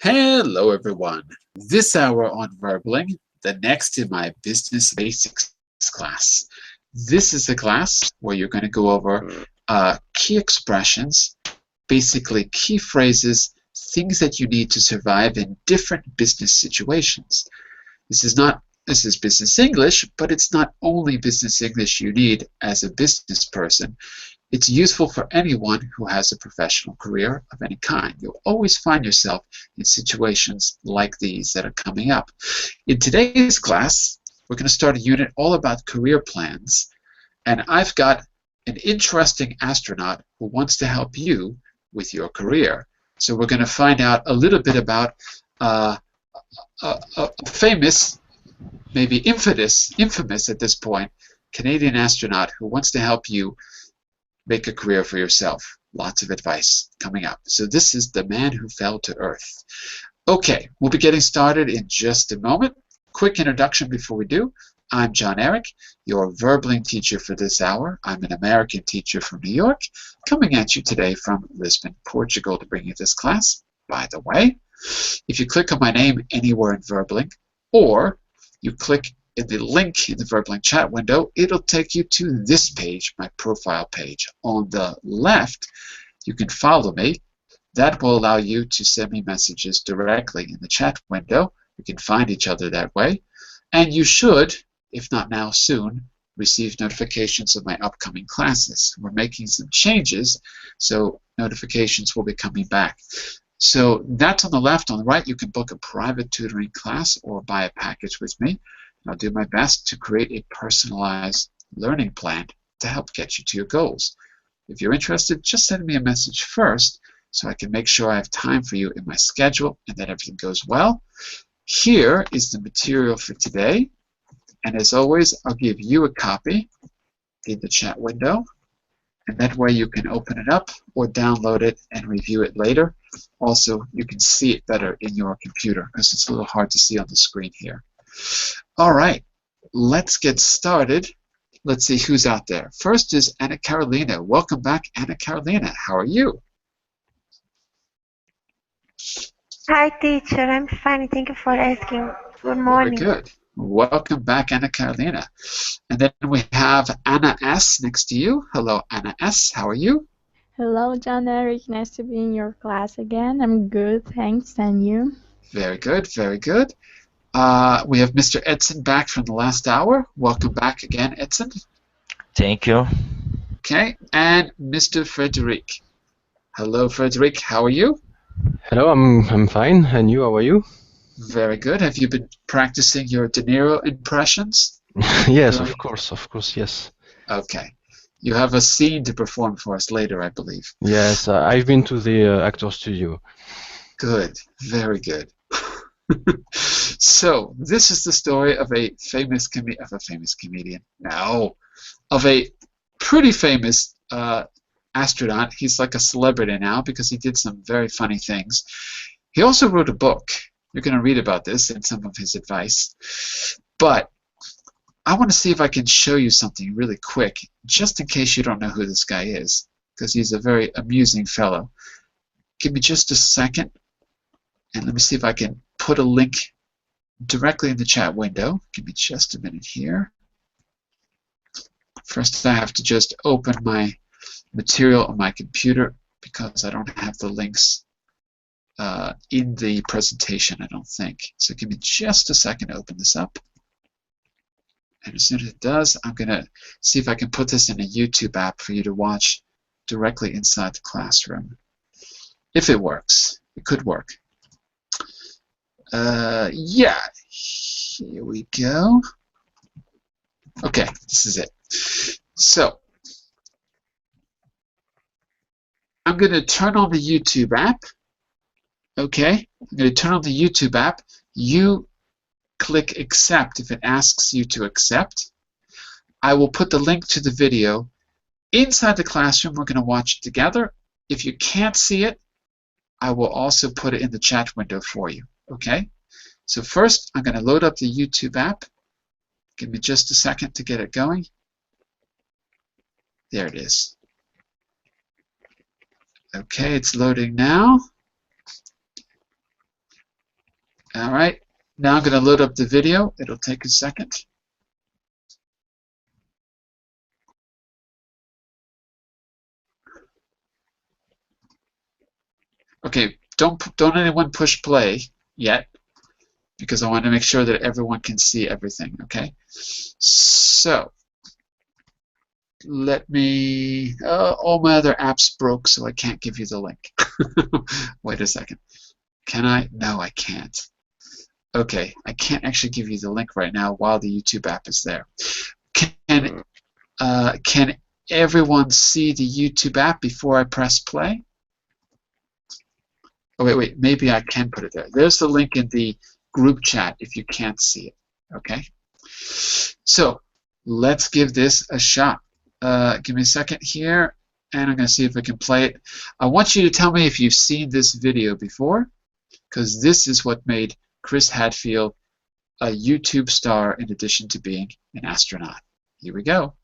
Hello, everyone. This hour on Verbling, the next in my Business Basics class. This is a class where you're going to go over key expressions, basically key phrases, things that you need to survive in different business situations. This is business English, but it's not only business English you need as a business person. It's useful for anyone who has a professional career of any kind. You'll always find yourself in situations like these that are coming up. In today's class, we're going to start a unit all about career plans, and I've got an interesting astronaut who wants to help you with your career. So we're going to find out a little bit about a famous, maybe infamous at this point, Canadian astronaut who wants to help you make a career for yourself. Lots of advice coming up. So this is The Man Who Fell to Earth. Okay, we'll be getting started in just a moment. Quick introduction before we do. I'm John Eric, your Verbling teacher for this hour. I'm an American teacher from New York, coming at you today from Lisbon, Portugal, to bring you this class. By the way, if you click on my name anywhere in Verbling, or you click in the link in the Verbling chat window, it'll take you to this page, my profile page. On the left, you can follow me. That will allow you to send me messages directly in the chat window. We can find each other that way. And you should, if not now, soon, receive notifications of my upcoming classes. We're making some changes, so notifications will be coming back. So that's on the left. On the right, you can book a private tutoring class or buy a package with me. I'll do my best to create a personalized learning plan to help get you to your goals. If you're interested, just send me a message first so I can make sure I have time for you in my schedule and that everything goes well. Here is the material for today. And as always, I'll give you a copy in the chat window. And that way you can open it up or download it and review it later. Also, you can see it better in your computer because it's a little hard to see on the screen here. All right, let's get started. Let's see who's out there. First is Anna Carolina. Welcome back, Anna Carolina. How are you? Hi, teacher. I'm fine. Thank you for asking. Good Very morning. good. Welcome back, Anna Carolina. And then we have Anna S. next to you. Hello, Anna S. How are you? Hello, John Eric. Nice to be in your class again. I'm good, thanks. And you? Very good, very good. We have Mr. Edson back from the last hour. Welcome back again, Edson. Thank you. Okay, and Mr. Frederic. Hello, Frederic. How are you? Hello, I'm fine. And you, how are you? Very good. Have you been practicing your De Niro impressions? Yes, of course, yes. Okay. You have a scene to perform for us later, I believe. Yes, I've been to the actor studio. Good. Very good. So, this is the story of a famous comedian. No, of a pretty famous astronaut. He's like a celebrity now because he did some very funny things. He also wrote a book. You're going to read about this and some of his advice. But I want to see if I can show you something really quick, just in case you don't know who this guy is, because he's a very amusing fellow. Give me just a second, and let me see if I can put a link directly in the chat window. Give me just a minute here. First, I have to just open my material on my computer because I don't have the links in the presentation, I don't think. So give me just a second to open this up. And as soon as it does, I'm going to see if I can put this in a YouTube app for you to watch directly inside the classroom. If it works. It could work. Yeah. Here we go. Okay, this is it. So, I'm going to turn on the YouTube app. Okay, I'm going to turn on the YouTube app. You click accept if it asks you to accept. I will put the link to the video inside the classroom. We're going to watch it together. If you can't see it, I will also put it in the chat window for you. Okay? So first, I'm going to load up the YouTube app. Give me just a second to get it going. There it is. Okay, it's loading now. All right. Now I'm going to load up the video. It'll take a second. Okay, don't anyone push play yet, because I want to make sure that everyone can see everything, okay? So, let me... all my other apps broke, so I can't give you the link. Wait a second. Can I? No, I can't. Okay, I can't actually give you the link right now while the YouTube app is there. Can everyone see the YouTube app before I press play? Oh, wait, maybe I can put it there. There's the link in the group chat if you can't see it, okay? So, let's give this a shot. Give me a second here, and I'm going to see if I can play it. I want you to tell me if you've seen this video before, because this is what made Chris Hadfield a YouTube star in addition to being an astronaut. Here we go.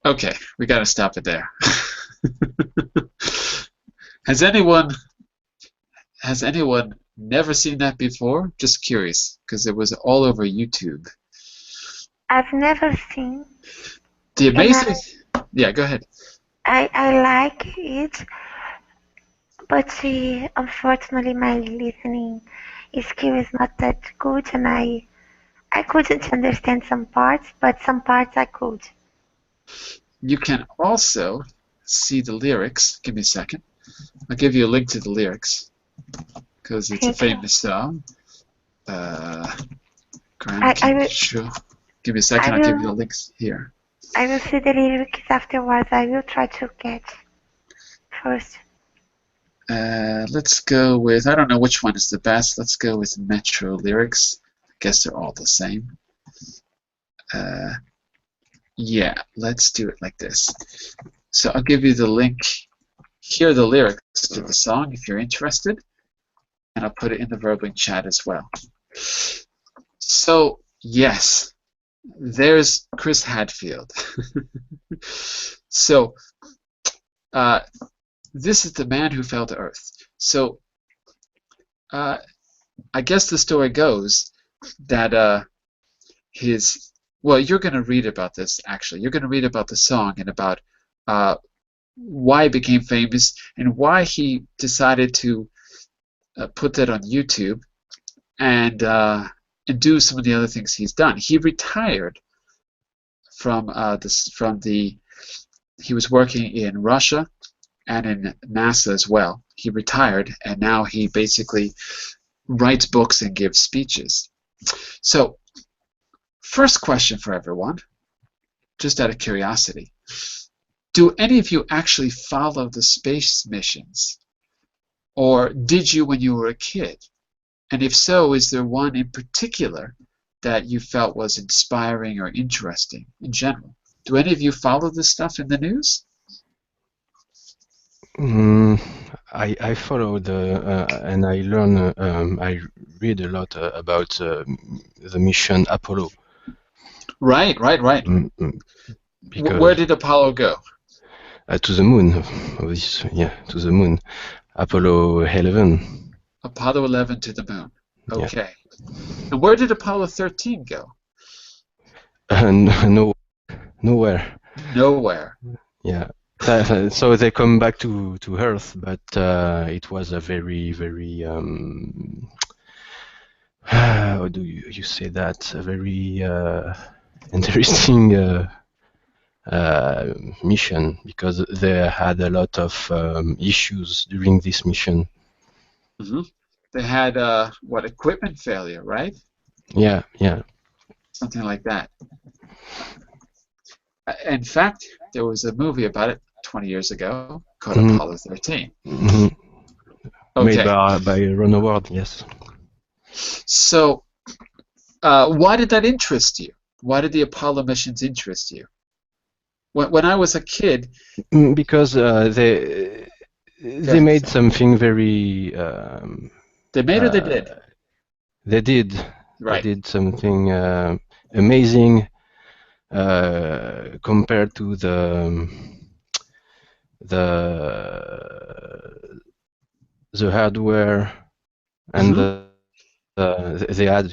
Okay, we got to stop it there. Has anyone never seen that before? Just curious, because it was all over YouTube. I've never seen. The amazing... Yeah, go ahead. I like it, but unfortunately my listening skill is not that good, and I couldn't understand some parts, but some parts I could. You can also see the lyrics. Give me a second. I'll give you a link to the lyrics, because it's a famous song. Sure. Give me a second, I'll give you the links here. I will see the lyrics afterwards. I will try to get first. Let's go with, I don't know which one is the best. Let's go with Metro lyrics. I guess they're all the same. Yeah, let's do it like this. So I'll give you the link. Here are the lyrics to the song if you're interested. And I'll put it in the verbal chat as well. So, yes, there's Chris Hadfield. So, this is the man who fell to Earth. So, I guess the story goes that well, you're going to read about this, actually. You're going to read about the song and about why it became famous and why he decided to put that on YouTube and do some of the other things he's done. He retired from he was working in Russia and in NASA as well. He retired, and now he basically writes books and gives speeches. So, first question for everyone, just out of curiosity. Do any of you actually follow the space missions? Or did you when you were a kid? And if so, is there one in particular that you felt was inspiring or interesting in general? Do any of you follow this stuff in the news? I follow and I learn. I read a lot about the mission Apollo. Right. Because Where did Apollo go? to the moon, to the moon. Apollo 11. Apollo 11 to the moon. Okay. Yeah. And where did Apollo 13 go? Nowhere. Nowhere. Yeah. So they come back to Earth, but it was a very, very how do you say that? A very interesting mission, because they had a lot of issues during this mission. Mm-hmm. They had equipment failure, right? Yeah. Something like that. In fact, there was a movie about it 20 years ago called Apollo 13. Mm-hmm. Okay. Made by Ron Howard, yes. So, why did that interest you? Why did the Apollo missions interest you? When I was a kid, because they made something very. They made or they did? They did. Right. They did something amazing compared to the hardware and they had,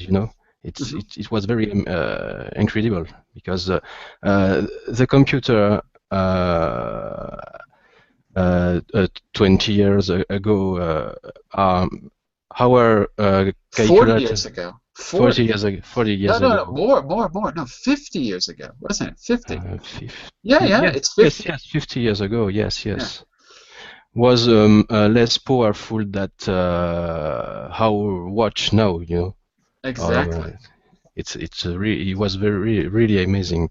it was very incredible, because the computer 20 years ago, our calculator. 40 years ago. 40 years ago. No, more. No, 50 years ago, wasn't it? 50. 50. Yeah, it's 50. Yes, 50 years ago. Yes. Yeah. Was less powerful than our watch now. Exactly. It was really amazing.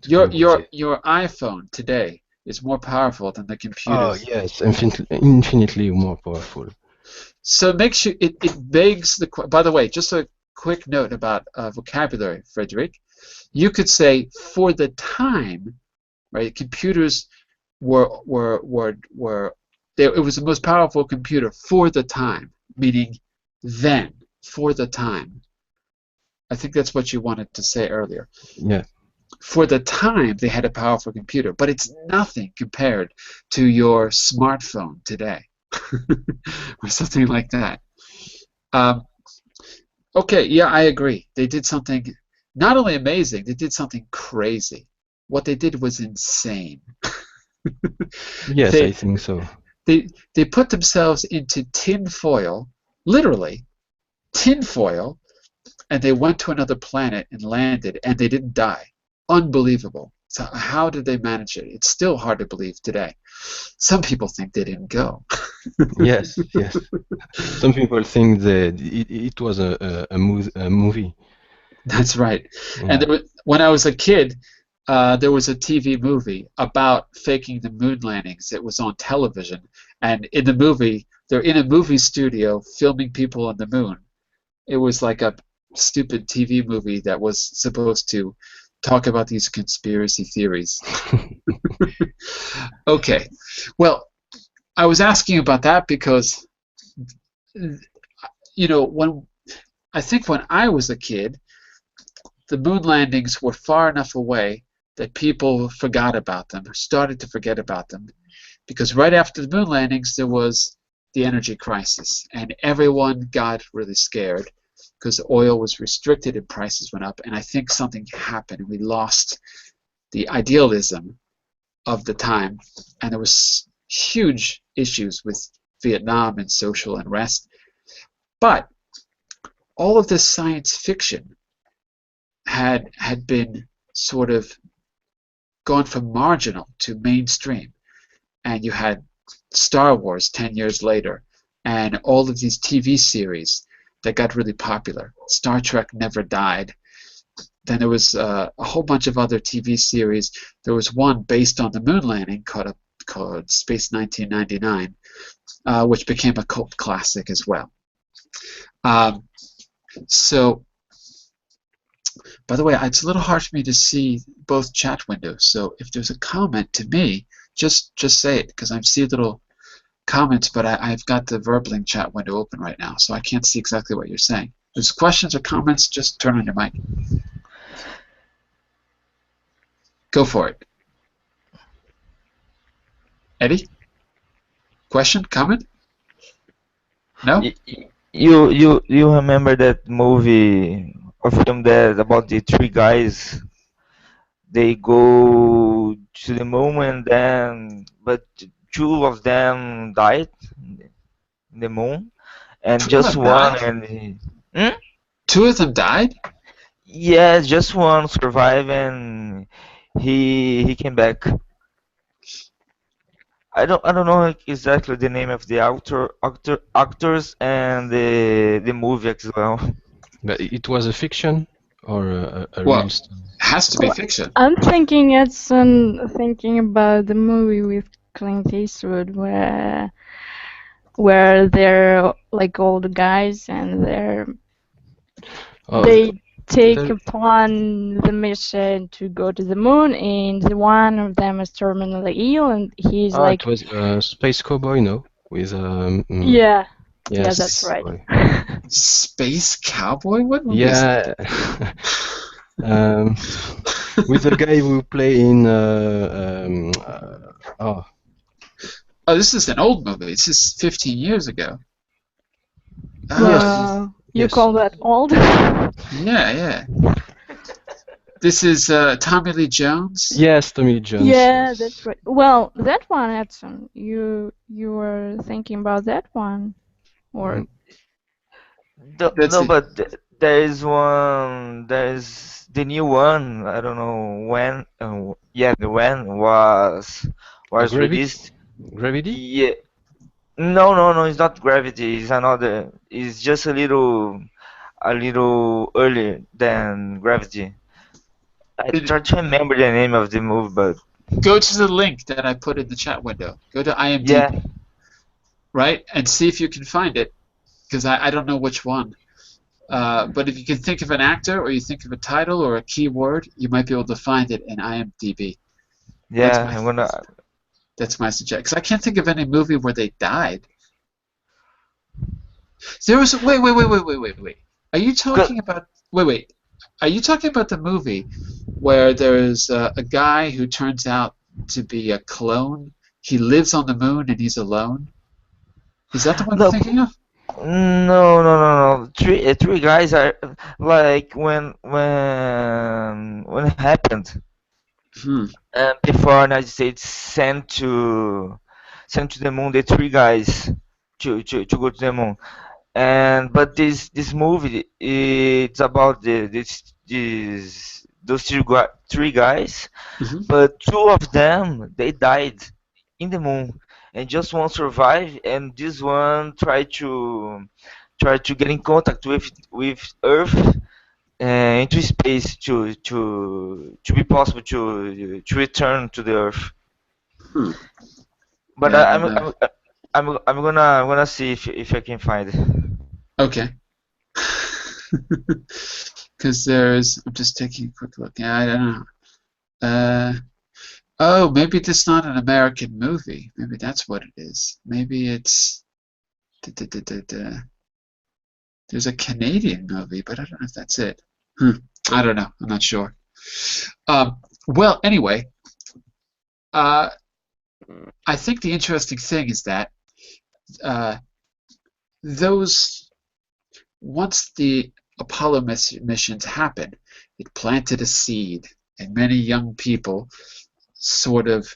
Your iPhone today is more powerful than the computers. Oh yes, infinitely more powerful. So it makes you. It begs the. By the way, just a quick note about vocabulary, Frederick. You could say for the time, right? Computers were it was the most powerful computer for the time, meaning then, for the time. I think that's what you wanted to say earlier. Yeah. For the time, they had a powerful computer, but it's nothing compared to your smartphone today, or something like that. Okay, yeah, I agree. They did something not only amazing, they did something crazy. What they did was insane. Yes, I think so. They put themselves into tin foil, literally, tin foil, and they went to another planet and landed, and they didn't die. Unbelievable. So how did they manage it? It's still hard to believe today. Some people think they didn't go. Yes. Some people think that it was a movie. That's right. Yeah. And when I was a kid, there was a TV movie about faking the moon landings. It was on television, and in the movie, they're in a movie studio filming people on the moon. It was like a stupid TV movie that was supposed to talk about these conspiracy theories. Okay. Well, I was asking about that because, when I was a kid, the moon landings were far enough away that people forgot about them, or started to forget about them, because right after the moon landings there was the energy crisis, and everyone got really scared because oil was restricted and prices went up, and I think something happened and we lost the idealism of the time, and there was huge issues with Vietnam and social unrest. But all of this science fiction had been sort of gone from marginal to mainstream, and you had Star Wars 10 years later, and all of these TV series that got really popular. Star Trek never died. Then there was a whole bunch of other TV series. There was one based on the moon landing called Space 1999, which became a cult classic as well. So, by the way, it's a little hard for me to see both chat windows. So if there's a comment to me, just say it, because I see little comments, but I've got the Verbling chat window open right now, so I can't see exactly what you're saying. If there's questions or comments, just turn on your mic. Go for it. Eddie? Question? Comment? No? You remember that movie or film that about the three guys? They go to the moon and then, but two of them died in the moon, and Two of just them one died? and Two of them died? yeah, just one survived and he came back. I don't know exactly the name of the actors and the movie as well. But it was a fiction or a Well, real story? has to be fiction. I'm thinking thinking about the movie with Clint Eastwood where they're like old guys and Oh, they take there- upon the mission to go to the moon, and one of them is terminally ill, and he's like, it was Space Cowboy, no? With yeah, yes, that's right. Space Cowboy? What movie is Yeah. With the guy who play in Oh, this is an old movie. This is 15 years ago. You yes. call that old? Yeah. This is Tommy Lee Jones? Yes, Tommy Lee Jones. Yeah, that's right. Well, that one, Edson, you were thinking about that one, or That's No, it. but there is one. There's the new one. I don't know when. Yeah, the when was Gravity? released. Gravity? Yeah. No. It's not Gravity. It's another. It's just a little earlier than Gravity. I try to remember the name of the movie, but Go to the link that I put in the chat window. Go to IMDb, yeah. right? And see if you can find it, because I don't know which one. But if you can think of an actor, or you think of a title or a keyword, you might be able to find it in IMDb. Yeah, I'm gonna. That's my suggestion. Because I can't think of any movie where they died. There was wait. Are you talking about wait? Are you talking about the movie where there's a guy who turns out to be a clone? He lives on the moon and he's alone. Is that the one No. you're thinking of? No. Three guys are like when it happened. Before United States sent to the moon the three guys to go to the moon, but this movie it's about those three guys, but two of them they died in the moon, and just one survived, and this one tried to get in contact with Earth into space to be possible to return to the Earth. But Yeah, I'm gonna see if I can find it. Okay. Because I'm just taking a quick look. Yeah, I don't know. Oh, maybe this is not an American movie. Maybe that's what it is. Maybe it's. There's a Canadian movie, but I don't know if that's it. I don't know. I'm not sure. Well, anyway, I think the interesting thing is that once the Apollo missions happened, it planted a seed, and many young people sort of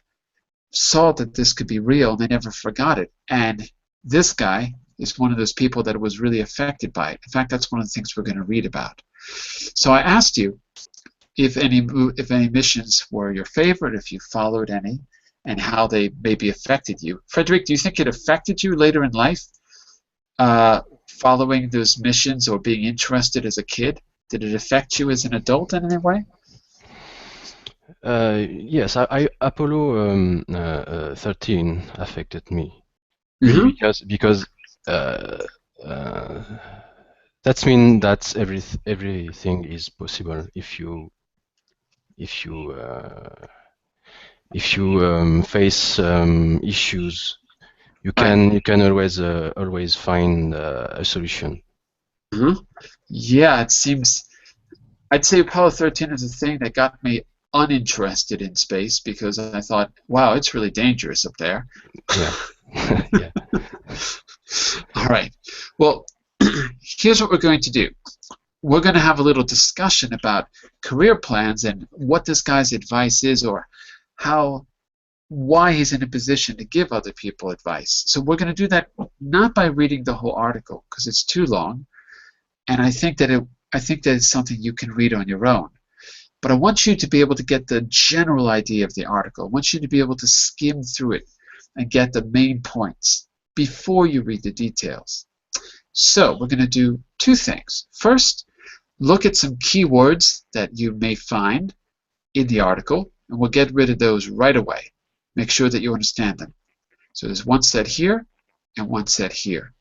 saw that this could be real, and they never forgot it. And this guy is one of those people that was really affected by it. In fact, that's one of the things we're going to read about. So I asked you if any missions were your favorite, if you followed any, and how they maybe affected you. Frederick, do you think it affected you later in life, following those missions or being interested as a kid? Did it affect you as an adult in any way? Yes, Apollo 13 affected me really because that means that everything is possible if you face issues. You can always find a solution. Yeah, it seems. I'd say Apollo 13 is the thing that got me uninterested in space because I thought, wow, it's really dangerous up there. Yeah. Yeah. All right. Well, here's what we're going to do. We're going to have a little discussion about career plans and what this guy's advice is, or why he's in a position to give other people advice. So we're going to do that not by reading the whole article because it's too long, and I think that it's something you can read on your own. But I want you to be able to get the general idea of the article. I want you to be able to skim through it and get the main points before you read the details. So we're going to do two things. First, look at some keywords that you may find in the article, and we'll get rid of those right away. Make sure that you understand them. So there's one set here and one set here.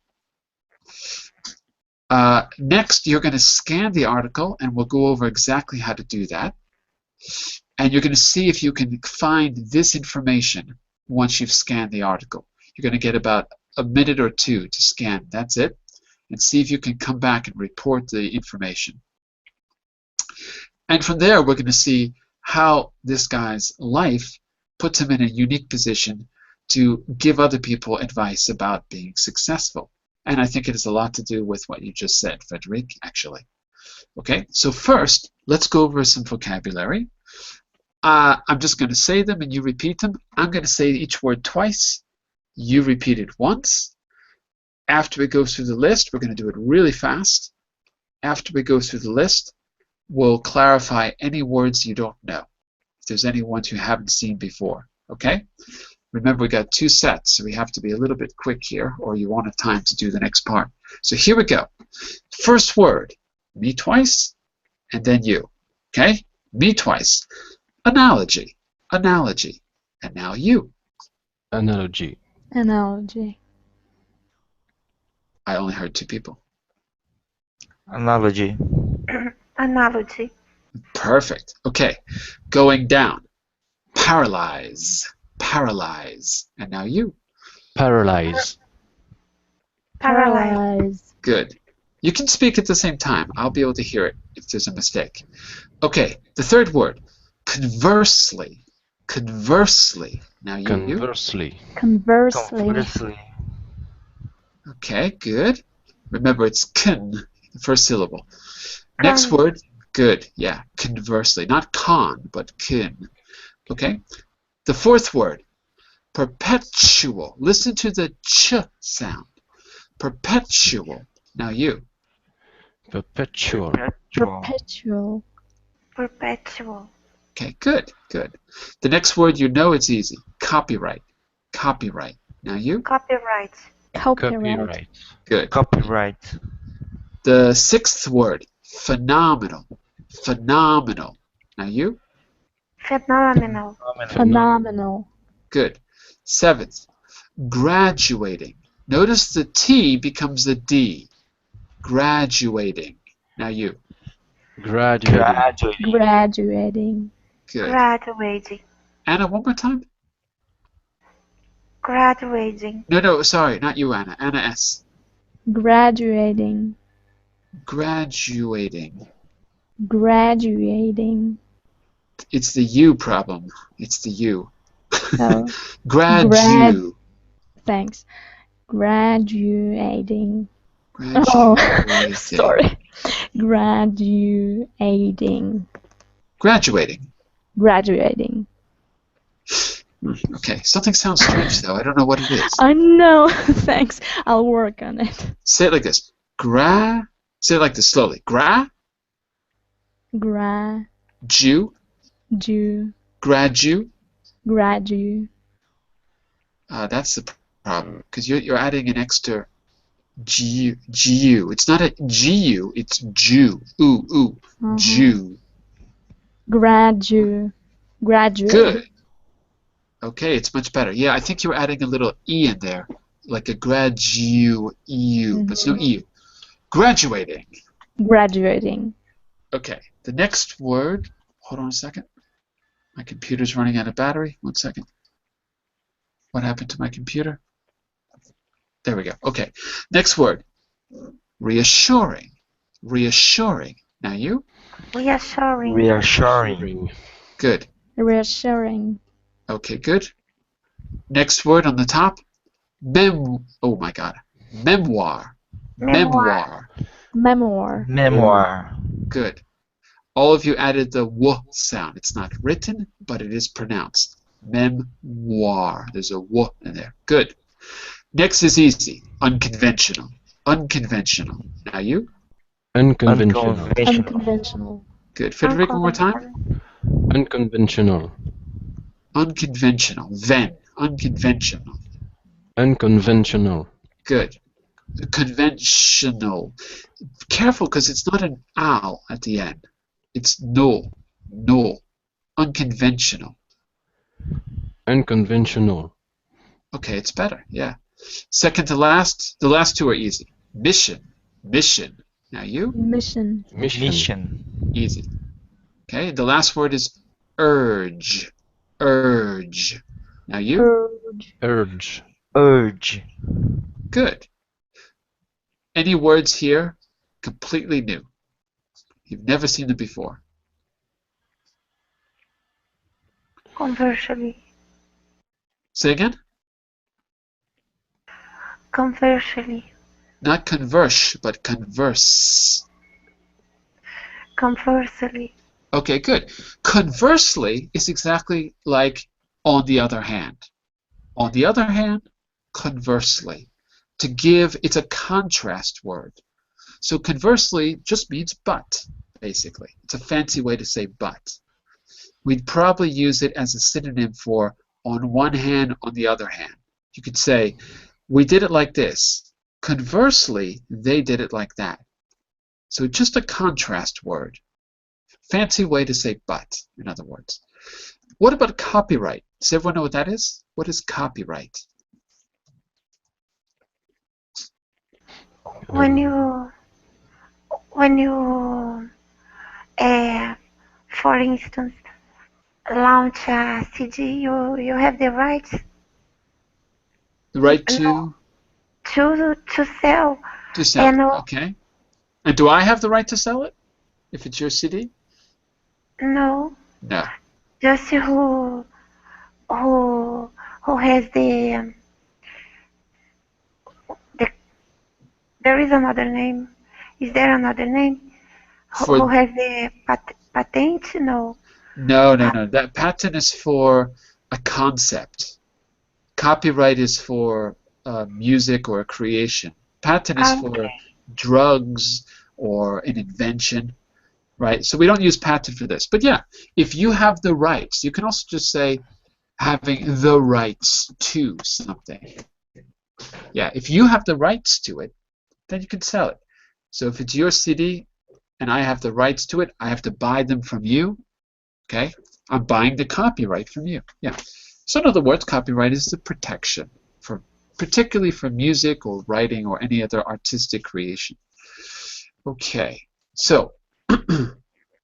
Next, you're going to scan the article, and we'll go over exactly how to do that. And you're going to see if you can find this information once you've scanned the article. You're going to get about a minute or two to scan. That's it. And see if you can come back and report the information. And from there, we're going to see how this guy's life puts him in a unique position to give other people advice about being successful. And I think it has a lot to do with what you just said, Frederick, actually. Okay, so first, let's go over some vocabulary. I'm just going to say them and you repeat them. I'm going to say each word twice. You repeat it once. After we go through the list, we're going to do it really fast. After we go through the list, we'll clarify any words you don't know. If there's any ones you haven't seen before, okay? Remember, we got two sets, so we have to be a little bit quick here, or you won't have time to do the next part. So here we go. First word, me twice, and then you, okay? Me twice. Analogy, analogy, and now you. Analogy. Analogy. I only heard two people. Analogy. Analogy. Perfect. Okay. Going down. Paralyze. Paralyze. And now you. Paralyze. Paralyze. Good. You can speak at the same time. I'll be able to hear it if there's a mistake. Okay. The third word. Conversely. Conversely. Now you. Conversely. Conversely. Conversely. Okay. Good. Remember, it's con, the first syllable. Next word. Good. Yeah. Conversely. Not con, but con. Okay. The fourth word. Perpetual. Listen to the ch sound. Perpetual. Now you. Perpetual. Perpetual. Perpetual. Okay, good, good. The next word, you know it's easy. Copyright. Copyright. Now you. Copyright. Copyright. Good. Copyright. The sixth word. Phenomenal. Phenomenal. Now you. Phenomenal. Phenomenal. Good. Seventh. Graduating. Notice the T becomes a D. Graduating. Now you. Graduating. Graduating. Good. Graduating. Anna, one more time. Graduating. No, sorry, not you, Anna. Anna S. Graduating. Graduating. Graduating. It's the U problem. It's the U. Oh. Gradu. Thanks. Graduating. Graduating. Oh, sorry. Graduating. Graduating. Graduating. Okay, something sounds strange though. I don't know what it is. I know. Thanks. I'll work on it. Say it like this. Say it like this slowly. Gradu. Gradu. That's the problem, because you're adding an extra GU. It's not a GU, it's Jew. Ooh, Jew. Graduate. Good. Okay, it's much better. Yeah, I think you're adding a little E in there, like a gradu EU, but it's no EU. Graduating. Graduating. Okay, the next word, hold on a second. My computer's running out of battery. 1 second. What happened to my computer? There we go. Okay, next word, reassuring. Reassuring. Now you? Reassuring. Reassuring. Good. Reassuring. Okay, good. Next word on the top, oh my God, memoir. Memoir. Memoir. Memoir. Good. All of you added the W sound. It's not written, but it is pronounced. Memoir. There's a W in there. Good. Next is easy. Unconventional. Unconventional. Now you? Unconventional. Unconventional. Good. Frederick, one more time. Unconventional. Unconventional. Then. Unconventional. Unconventional. Good. Conventional. Careful, because it's not an ow at the end. It's no. No. Unconventional. Unconventional. Okay, it's better. Yeah. Second to last. The last two are easy. Mission. Mission. Now you? Mission. Mission. Easy. Okay, the last word is urge. Urge. Now you? Urge. Urge. Urge. Good. Any words here completely new? You've never seen them before. Conversely. Say again? Conversely. Not converse, but converse. Conversely. Okay, good. Conversely is exactly like on the other hand. On the other hand, conversely. To give, it's a contrast word. So conversely just means but, basically. It's a fancy way to say but. We'd probably use it as a synonym for on one hand, on the other hand. You could say, we did it like this. Conversely, they did it like that. So just a contrast word. Fancy way to say but, in other words. What about copyright? Does everyone know what that is? What is copyright? When you, for instance, launch a CD, you have the rights The right to to sell. sell And it. Okay. And do I have the right to sell it? If it's your CD? no, No. just who has the there is another name. Is there another name? For Who has the patent? No. no. That patent is for a concept. Copyright is for music or a creation. Patent is for Okay. drugs or an invention, right? So we don't use patent for this. But yeah, if you have the rights, you can also just say having the rights to something. Yeah, if you have the rights to it, then you can sell it. So if it's your CD and I have the rights to it, I have to buy them from you. Okay? I'm buying the copyright from you. Yeah. So in other words, copyright is the protection, for particularly for music or writing or any other artistic creation. Okay. So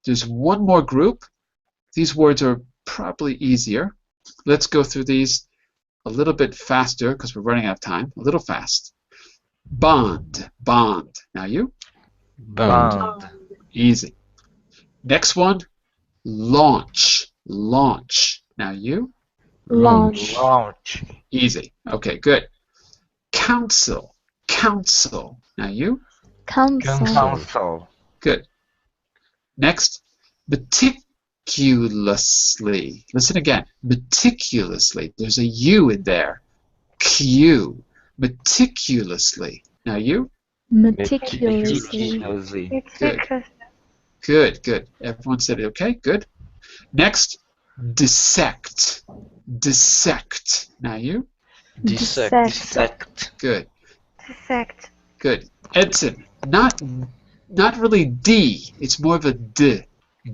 there's one more group. These words are probably easier. Let's go through these a little bit faster because we're running out of time. A little fast. Bond. Bond. Now you? Bond. Easy. Next one. Launch. Launch. Now you? Launch. Launch. Easy. Okay, good. Council. Council. Now you? Council. Council. Good. Next. Meticulously. Listen again. Meticulously. There's a U in there. Q. Meticulously. Now you? Meticulously. Meticulously. It's Good. because Good, good. Everyone said it okay? Good. Next. Dissect. Dissect. Now you? Dissect. Dissect. Good. Dissect. Good. Edson, not really D. It's more of a D.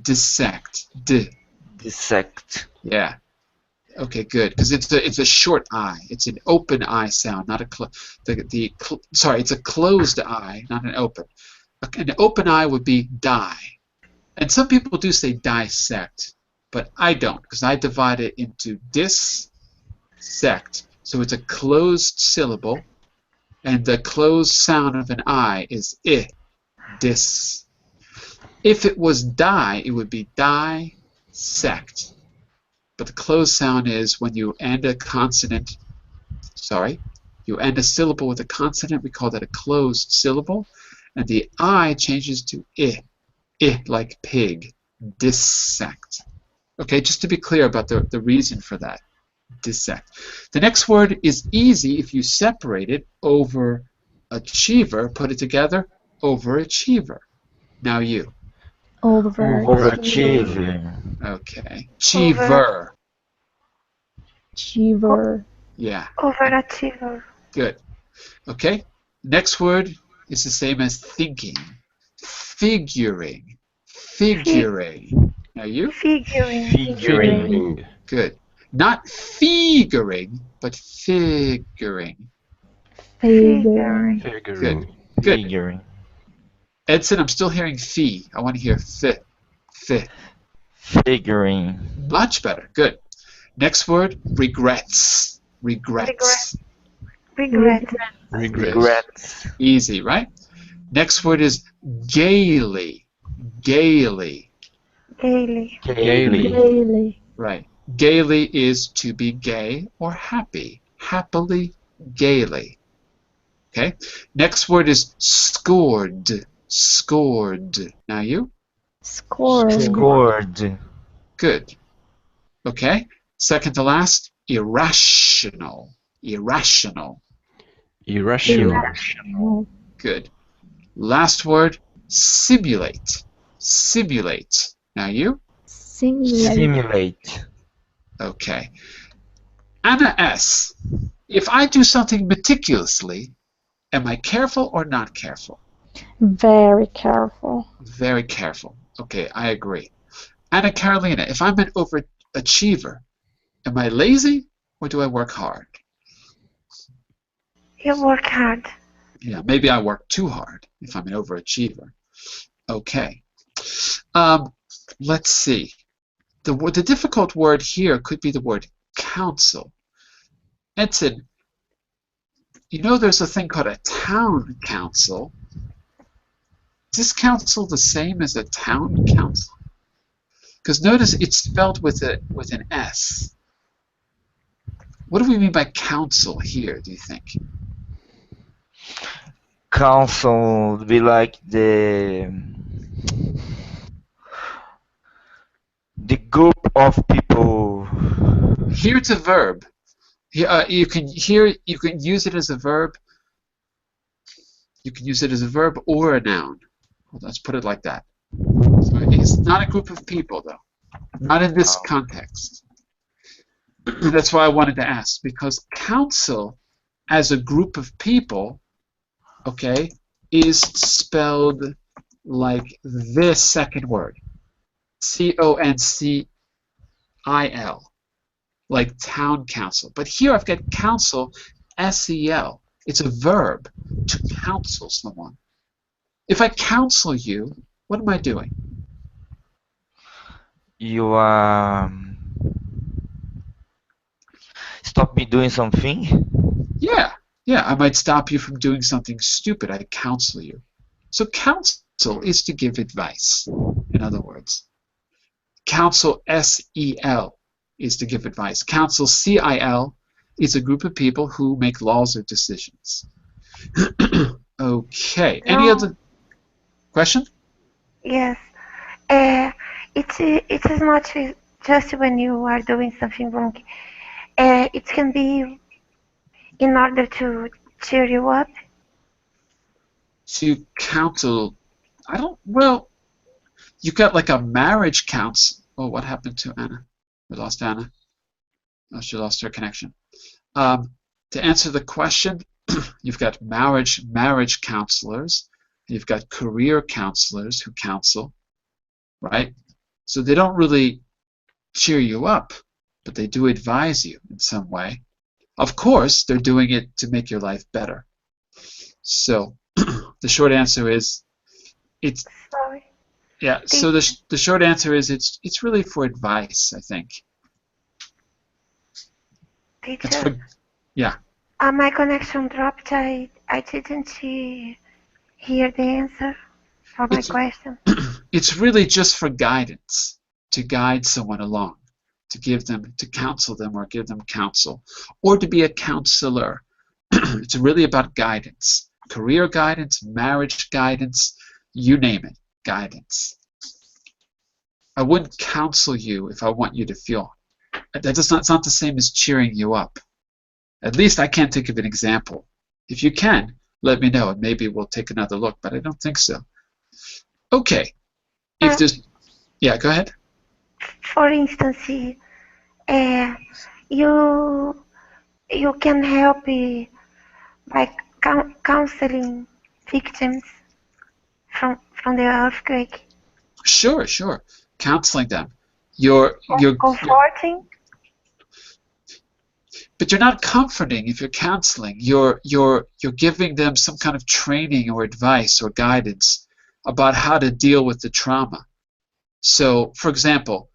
Dissect. D. Dissect. Yeah. Okay, good. Because it's a short I. It's an open I sound, not a sorry. It's a closed I, not an open. An open I would be die, and some people do say dissect, but I don't, because I divide it into dissect. So it's a closed syllable, and the closed sound of an I is I. Dis. If it was die, it would be dissect. But the closed sound is when you end a consonant, you end a syllable with a consonant, we call that a closed syllable, and the I changes to I like pig, dissect. Okay, just to be clear about the reason for that, dissect. The next word is easy if you separate it. Overachiever, put it together, overachiever. Now you. Overachiever. Okay. Achiever. Achiever. Yeah. Overachiever. Good. Okay. Next word is the same as thinking. Figuring. Figuring. Now you? Figuring. Figuring. Good. Not figuring, but figuring. Figuring. Figuring. Good. Figuring. Edson, I'm still hearing fee. I want to hear fi. Figuring. Much better. Good. Next word, regrets. Regrets. Regret. Regrets. Easy, right? Next word is gaily. Gaily. Gaily. Gaily. Right. Gaily is to be gay or happy. Happily, gaily. Okay. Next word is scored. Scored. Now you? Scored. Scored. Good. Okay. Second to last, irrational. Irrational. Irrational. Good. Last word, simulate. Simulate. Now you? Simulate. Okay. Anna S. If I do something meticulously, am I careful or not careful? Very careful. Very careful. Okay, I agree. Anna Carolina, if I'm an overachiever, am I lazy or do I work hard? You work hard. Yeah, maybe I work too hard if I'm an overachiever. Okay. Let's see. The difficult word here could be the word council. Edson, you know there's a thing called a town council. Is this council the same as a town council? Because notice it's spelled with an S. What do we mean by council here, do you think? Council would be like the group of people. Here it's a verb. You can use it as a verb. You can use it as a verb or a noun. Well, let's put it like that. So it's not a group of people, though. Not in this context. That's why I wanted to ask, because council as a group of people, okay, is spelled like this second word. C-O-N-C-I-L. Like town council. But here I've got counsel, S-E-L. It's a verb, to counsel someone. If I counsel you, what am I doing? You stop me doing something. Yeah, I might stop you from doing something stupid. I counsel you. So counsel is to give advice, in other words. Counsel, S-E-L, is to give advice. Counsel, C-I-L, is a group of people who make laws or decisions. Okay. Any other question? Yes. It's as much as just when you are doing something wrong. It can be in order to cheer you up. To counsel, well, you got like a marriage counsel. Oh, what happened to Anna? We lost Anna. Oh, she lost her connection. To answer the question, you've got marriage counselors, you've got career counselors who counsel, right? So they don't really cheer you up, but they do advise you in some way. Of course, they're doing it to make your life better. So the short answer is it's Sorry. yeah. So the short answer is it's really for advice, I think. It's Teacher, for, yeah. my connection dropped. I didn't hear the answer for my question. It's really just for guidance, to guide someone along, to counsel them or give them counsel, or to be a counselor. It's really about guidance, career guidance, marriage guidance, you name it, guidance. I wouldn't counsel you if I want you to feel. It's not the same as cheering you up. At least I can't think of an example. If you can, let me know, and maybe we'll take another look, but I don't think so. Okay. If there's... Yeah, go ahead. For instance, you can help by counseling victims from the earthquake. Sure. Counseling them. You're comforting. But you're not comforting if you're counseling. You're giving them some kind of training or advice or guidance about how to deal with the trauma. So, for example,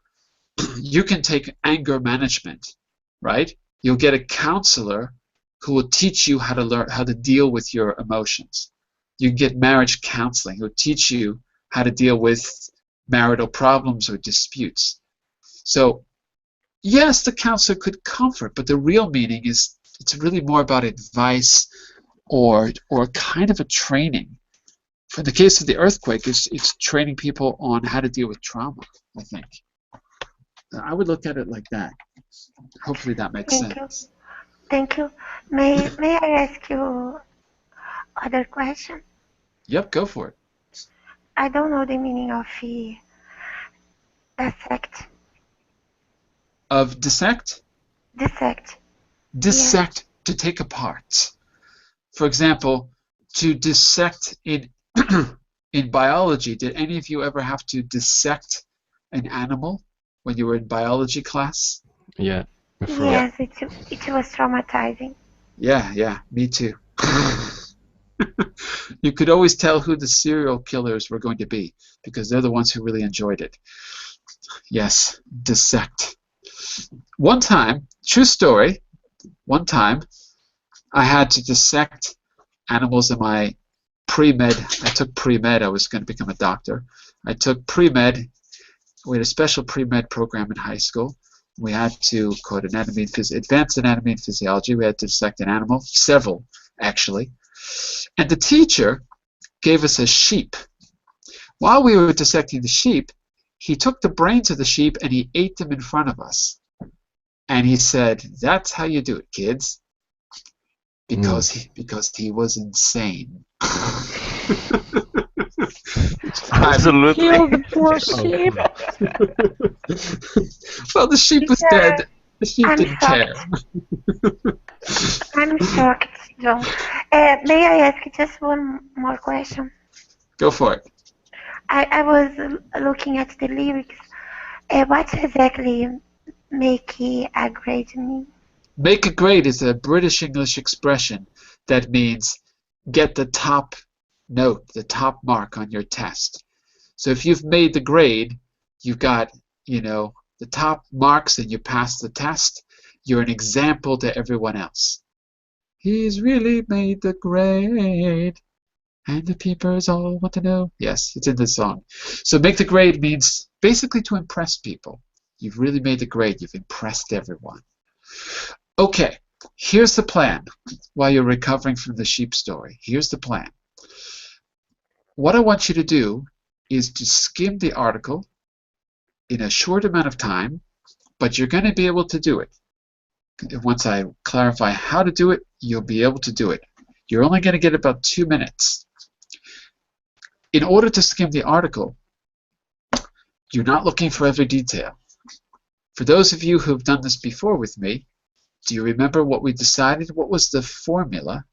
you can take anger management, right? You'll get a counselor who will teach you how to deal with your emotions. You can get marriage counseling who will teach you how to deal with marital problems or disputes. So, yes, the counselor could comfort, but the real meaning is it's really more about advice or kind of a training. For the case of the earthquake, it's training people on how to deal with trauma, I think. I would look at it like that. Hopefully that makes sense. Thank you. May I ask you other question? Yep, go for it. I don't know the meaning of dissect. Of dissect? Dissect. Dissect, yeah. To take apart. For example, to dissect in biology, did any of you ever have to dissect an animal when you were in biology class? Yeah. Yes, it was traumatizing. Yeah, me too. You could always tell who the serial killers were going to be because they're the ones who really enjoyed it. Yes, dissect. One time, true story, one time I had to dissect animals in my pre-med. I took pre-med. I was going to become a doctor. I took pre-med. We had a special pre-med program in high school. We had to code advanced anatomy and physiology. We had to dissect an animal, several actually. And the teacher gave us a sheep. While we were dissecting the sheep, he took the brains of the sheep and he ate them in front of us. And he said, "That's how you do it, kids." Because he was insane. Absolutely. Kill the poor sheep. Well, the sheep was dead. The sheep didn't care. I'm shocked, John. May I ask just one more question? Go for it. I was looking at the lyrics. What exactly make a grade mean? Make a grade is a British English expression that means get the top note, the top mark on your test. So if you've made the grade, you've got, the top marks and you pass the test, you're an example to everyone else. He's really made the grade, and the peepers all want to know. Yes, it's in the song. So make the grade means basically to impress people. You've really made the grade. You've impressed everyone. Okay, here's the plan while you're recovering from the sheep story. Here's the plan. What I want you to do is to skim the article in a short amount of time, but you're going to be able to do it. Once I clarify how to do it, you'll be able to do it. You're only going to get about 2 minutes. In order to skim the article, you're not looking for every detail. For those of you who have done this before with me, Do you remember what we decided? What was the formula?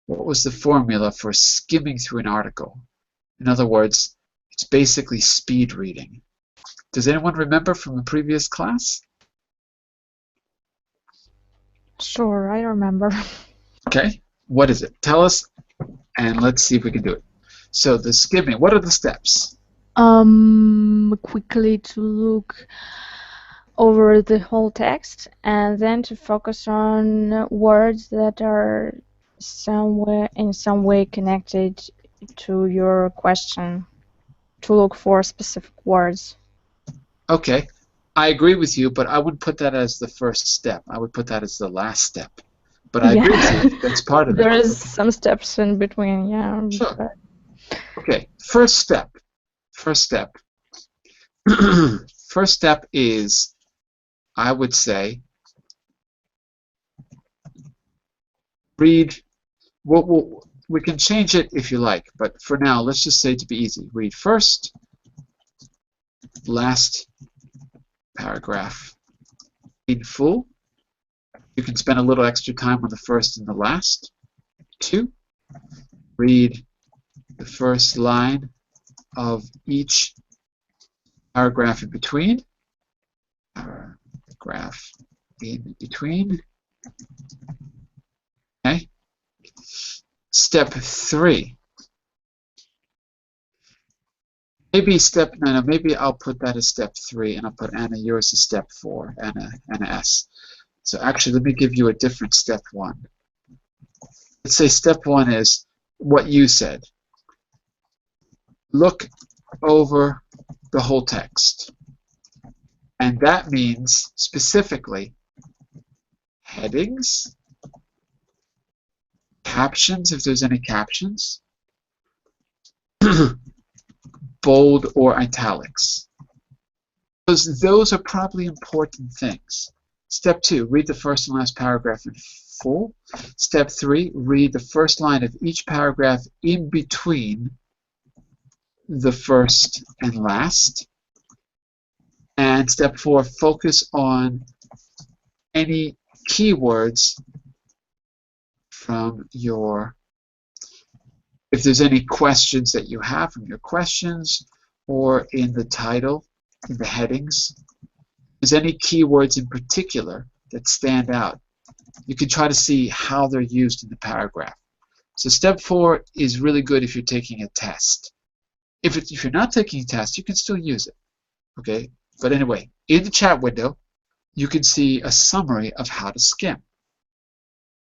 What was the formula for skimming through an article? In other words, it's basically speed reading. Does anyone remember from the previous class? Sure, I remember. Okay, what is it? Tell us, and let's see if we can do it. So the skimming, what are the steps? Quickly to look over the whole text and then to focus on words that are in some way connected to your question, to look for specific words. Okay, I agree with you, but I wouldn't put that as the first step. I would put that as the last step. But I agree with you. That's part of it. There is some steps in between, yeah. Sure. But... Okay, first step. First step. First step is, I would say, read. We can change it if you like, but for now, let's just say to be easy. Read first, last paragraph in full. You can spend a little extra time on the first and the last. 2, read the first line of each paragraph in between. Paragraph in between. Okay. Step 3. Maybe I'll put that as step 3, and I'll put Anna yours as step 4, Anna S. So actually, let me give you a different step 1. Let's say step 1 is what you said. Look over the whole text. And that means specifically headings, captions, if there's any captions, bold or italics. Those are probably important things. Step 2, read the first and last paragraph in full. Step 3, read the first line of each paragraph in between the first and last. And step 4, focus on any keywords from your, if there's any questions that you have from your questions or in the title, in the headings. If there's any keywords in particular that stand out, you can try to see how they're used in the paragraph. So step 4 is really good if you're taking a test. If you're not taking a test, you can still use it. Okay? But anyway, in the chat window, you can see a summary of how to skim.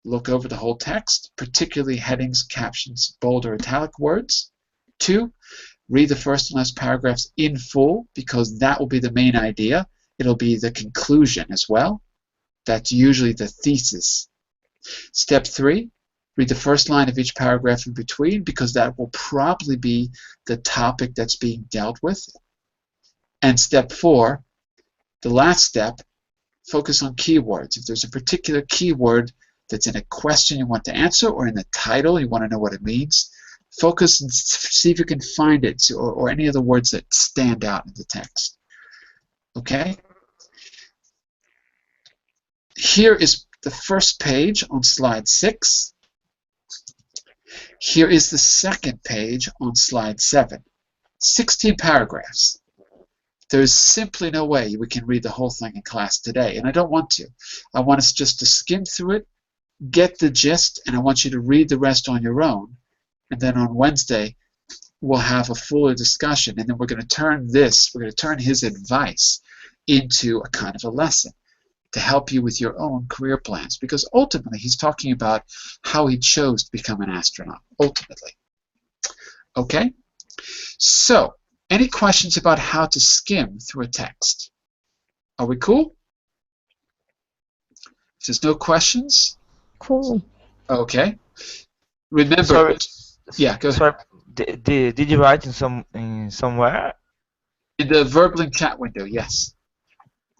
Look over the whole text, particularly headings, captions, bold or italic words. 2, read the first and last paragraphs in full, because that will be the main idea. It'll be the conclusion as well. That's usually the thesis. Step 3, read the first line of each paragraph in between, because that will probably be the topic that's being dealt with. And step 4, the last step, focus on keywords. If there's a particular keyword that's in a question you want to answer, or in the title you want to know what it means, focus and see if you can find it, or any of the words that stand out in the text. Okay? Here is the first page on slide 6. Here is the second page on slide 7. 16 paragraphs. There's simply no way we can read the whole thing in class today, and I don't want to. I want us just to skim through it, get the gist, and I want you to read the rest on your own. And then on Wednesday, we'll have a fuller discussion, and then we're going to turn his advice into a kind of a lesson to help you with your own career plans, because ultimately he's talking about how he chose to become an astronaut, ultimately. Okay? So, any questions about how to skim through a text? Are we cool? If there's no questions? Cool. Okay. Remember, Sorry. Yeah, go ahead. Sorry. Did you write in somewhere? In the Verbling chat window, yes.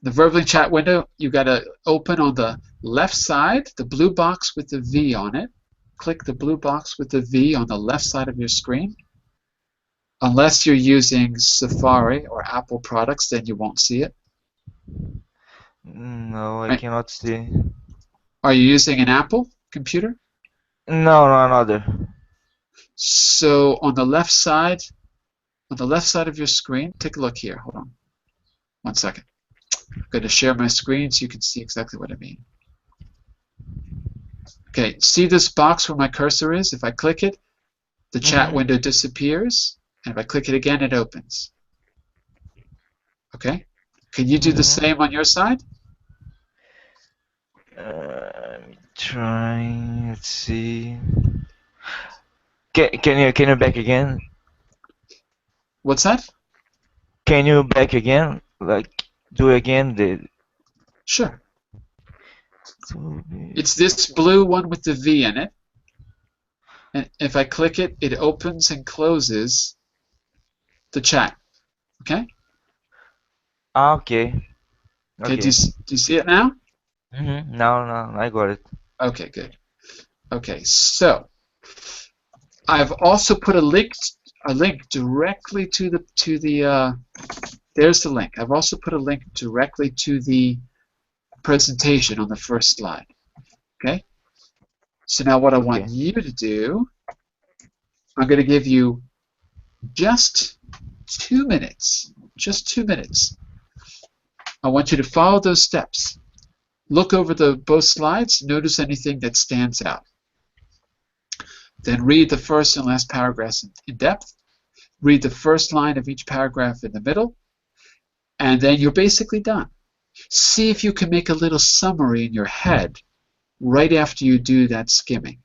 The Verbling chat window, you got to open on the left side, the blue box with the V on it. Click the blue box with the V on the left side of your screen. Unless you're using Safari or Apple products, then you won't see it. No, I cannot see. Are you using an Apple computer? No, no, another. So on the left side of your screen, take a look here. Hold on. 1 second. I'm going to share my screen so you can see exactly what I mean. Okay, see this box where my cursor is? If I click it, the chat window disappears, and if I click it again, it opens. Okay? Can you do the same on your side? I'm trying. Let's see. Can you back again? What's that? Can you back again? Like do again the. Sure. It's this blue one with the V in it. And if I click it, it opens and closes the chat. Okay? Okay. Okay, do you see it now? Now I got it. Okay, good. Okay, so I've also put a link directly to the there's the link. I've also put a link directly to the presentation on the first slide. Okay? So now what I want you to do, I'm going to give you just 2 minutes. Just 2 minutes. I want you to follow those steps. Look over both slides. Notice anything that stands out. Then read the first and last paragraphs in depth. Read the first line of each paragraph in the middle. And then you're basically done. See if you can make a little summary in your head right after you do that skimming.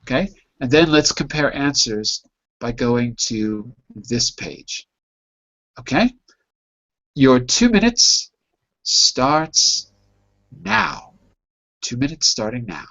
Okay? And then let's compare answers by going to this page. Okay? Your 2 minutes starts now. 2 minutes starting now.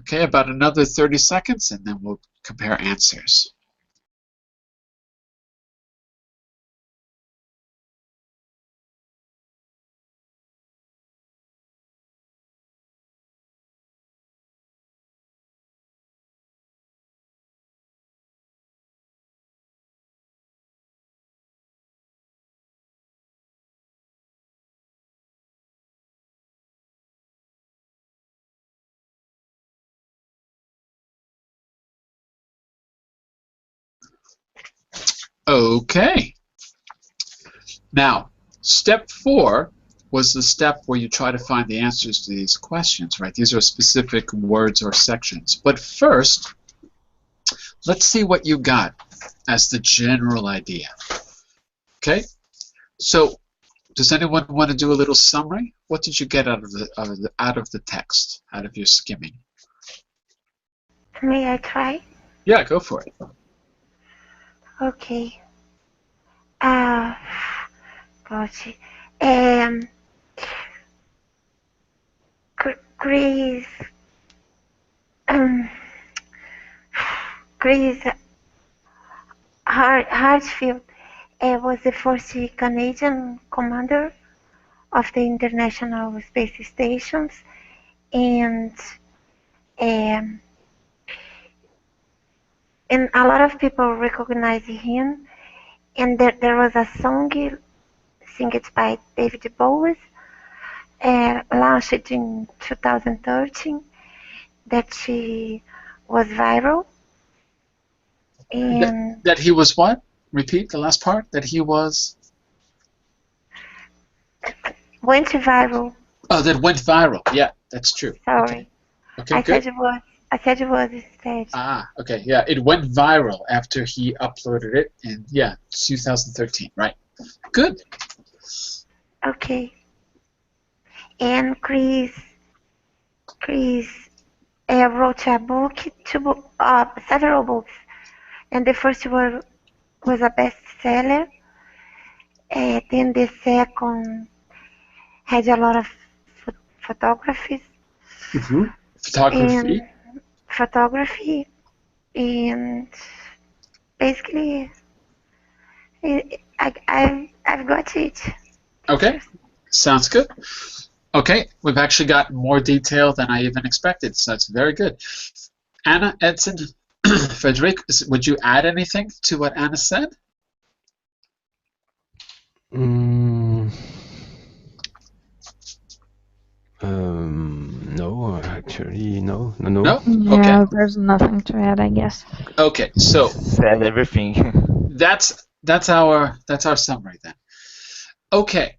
Okay, about another 30 seconds, and then we'll compare answers. Okay. Now, step 4 was the step where you try to find the answers to these questions, right? These are specific words or sections. But first, let's see what you got as the general idea. Okay? So, does anyone want to do a little summary? What did you get out of the text, out of your skimming? May I try? Yeah, go for it. Okay. Gosh. Chris. Chris Hadfield was the first Canadian commander of the International Space Stations, and a lot of people recognize him and there was a song singed by David Bowie, launched in 2013, that she was viral, and That he was what? Repeat the last part. That he was. went viral. Oh, that went viral. Yeah, that's true. Sorry, Okay, I good. said it was. I said it was instead. Ah, okay, yeah, it went viral after he uploaded it in 2013, right? Good. Okay, and Chris wrote a book, several books, and the first one was a bestseller. Then the second had a lot of photographies Photography. and photography, and basically, I've got it. Okay, sounds good. Okay, we've actually got more detail than I even expected, so that's very good. Anna, Edson, Frederic, would you add anything to what Anna said? No, actually, no. No? Yeah, Okay. there's nothing to add, I guess. Okay, so Said everything. that's our summary then. Okay.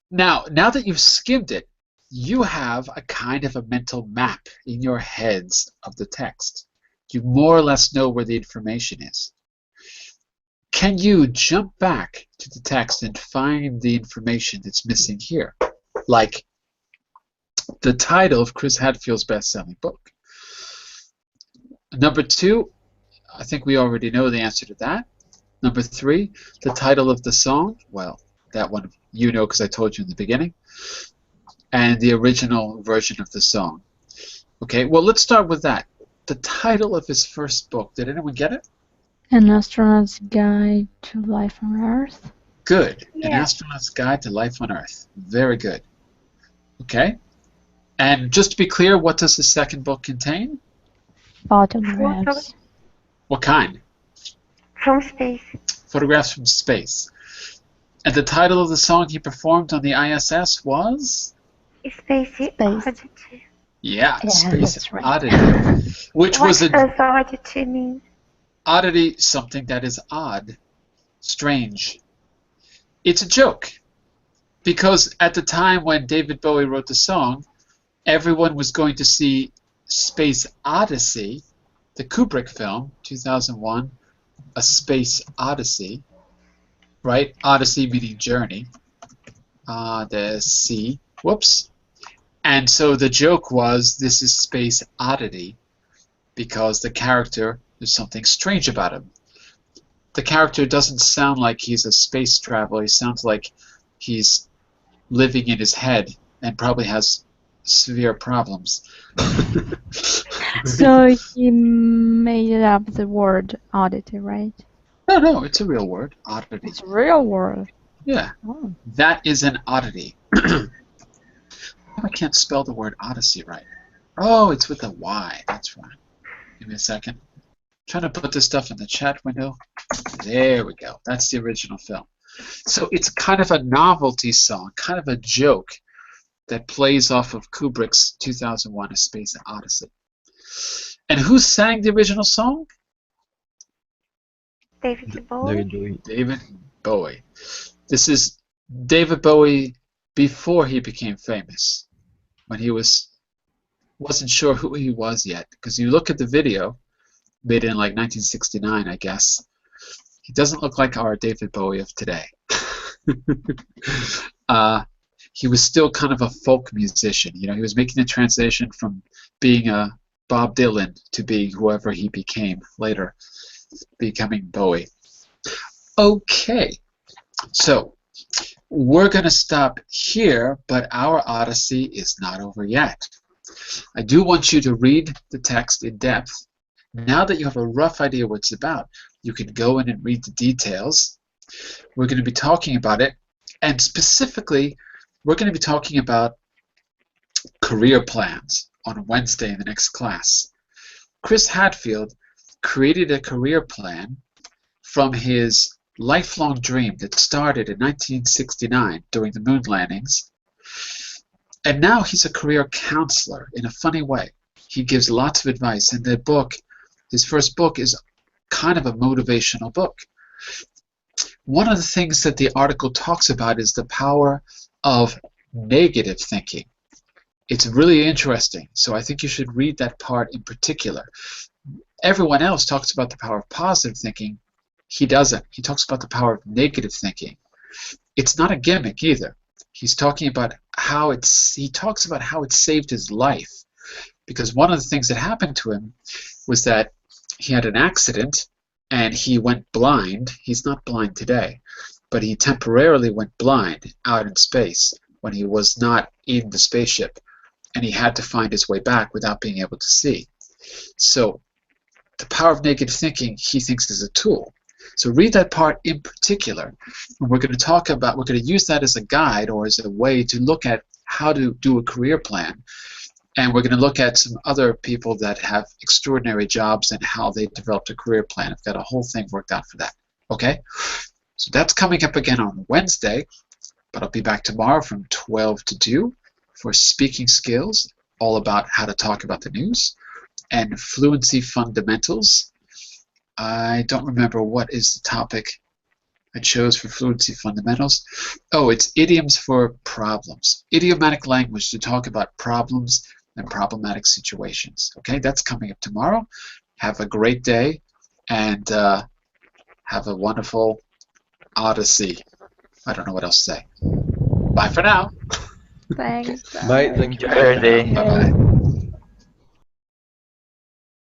Now that you've skimmed it, you have a kind of a mental map in your heads of the text. You more or less know where the information is. Can you jump back to the text and find the information that's missing here? Like the title of Chris Hadfield's best-selling book. Number 2, I think we already know the answer to that. Number 3, the title of the song. Well, that one you know because I told you in the beginning. And the original version of the song. Okay, well, let's start with that. The title of his first book. Did anyone get it? An Astronaut's Guide to Life on Earth. Good. Yeah. An Astronaut's Guide to Life on Earth. Very good. Okay. And just to be clear, what does the second book contain? Photographs. What kind? From space. Photographs from space. And the title of the song he performed on the ISS was? Space. Oddity. Yeah, Space that's right. Oddity. Which What was does oddity mean? oddity, something that is odd, strange. It's a joke. Because at the time when David Bowie wrote the song, everyone was going to see Space Odyssey, the Kubrick film, 2001, A Space Odyssey, right? Odyssey meaning journey. Odyssey. Whoops. And so the joke was, this is Space Oddity, because the character, there's something strange about him. The character doesn't sound like he's a space traveler. He sounds like he's living in his head and probably has severe problems. So he made up the word oddity, right? No, it's a real word. Oddity. It's a real word. Yeah, Oh. that is an oddity. I can't spell the word Odyssey right. Oh, it's with a Y. That's right. Give me a second. I'm trying to put this stuff in the chat window. There we go. That's the original film. So it's kind of a novelty song, kind of a joke that plays off of Kubrick's 2001: A Space Odyssey. And who sang the original song? David Bowie. David Bowie. David Bowie. This is David Bowie before he became famous, when he wasn't sure who he was yet. Because you look at the video, made in like 1969, I guess, he doesn't look like our David Bowie of today. He was still kind of a folk musician. You know, he was making the transition from being a Bob Dylan to being whoever he became later, becoming Bowie. Okay, so we're going to stop here, but our Odyssey is not over yet. I do want you to read the text in depth. Now that you have a rough idea what it's about, you can go in and read the details. We're going to be talking about it, and specifically, we're going to be talking about career plans on Wednesday in the next class. Chris Hadfield created a career plan from his lifelong dream that started in 1969 during the moon landings. And now he's a career counselor in a funny way. He gives lots of advice, and the book, his first book, is kind of a motivational book. One of the things that the article talks about is the power of negative thinking. It's really interesting, so I think you should read that part in particular. Everyone else talks about the power of positive thinking. He doesn't. He talks about the power of negative thinking. It's not a gimmick either. He's talking about how it saved his life. Because one of the things that happened to him was that he had an accident and he went blind. He's not blind today, but he temporarily went blind out in space when he was not in the spaceship, and he had to find his way back without being able to see. So the power of negative thinking, he thinks, is a tool. So read that part in particular, and we're going to use that as a guide or as a way to look at how to do a career plan. And we're going to look at some other people that have extraordinary jobs and how they developed a career plan. I've got a whole thing worked out for that. Okay? So that's coming up again on Wednesday, but I'll be back tomorrow from 12 to 2 for speaking skills, all about how to talk about the news, and fluency fundamentals. I don't remember what is the topic I chose for fluency fundamentals. Oh, it's idioms for problems. Idiomatic language to talk about problems and problematic situations. Okay, that's coming up tomorrow. Have a great day, and have a wonderful Odyssey. I don't know what else to say. Bye for now. Thanks. Bye. Thank you. Enjoy your day. Bye-bye.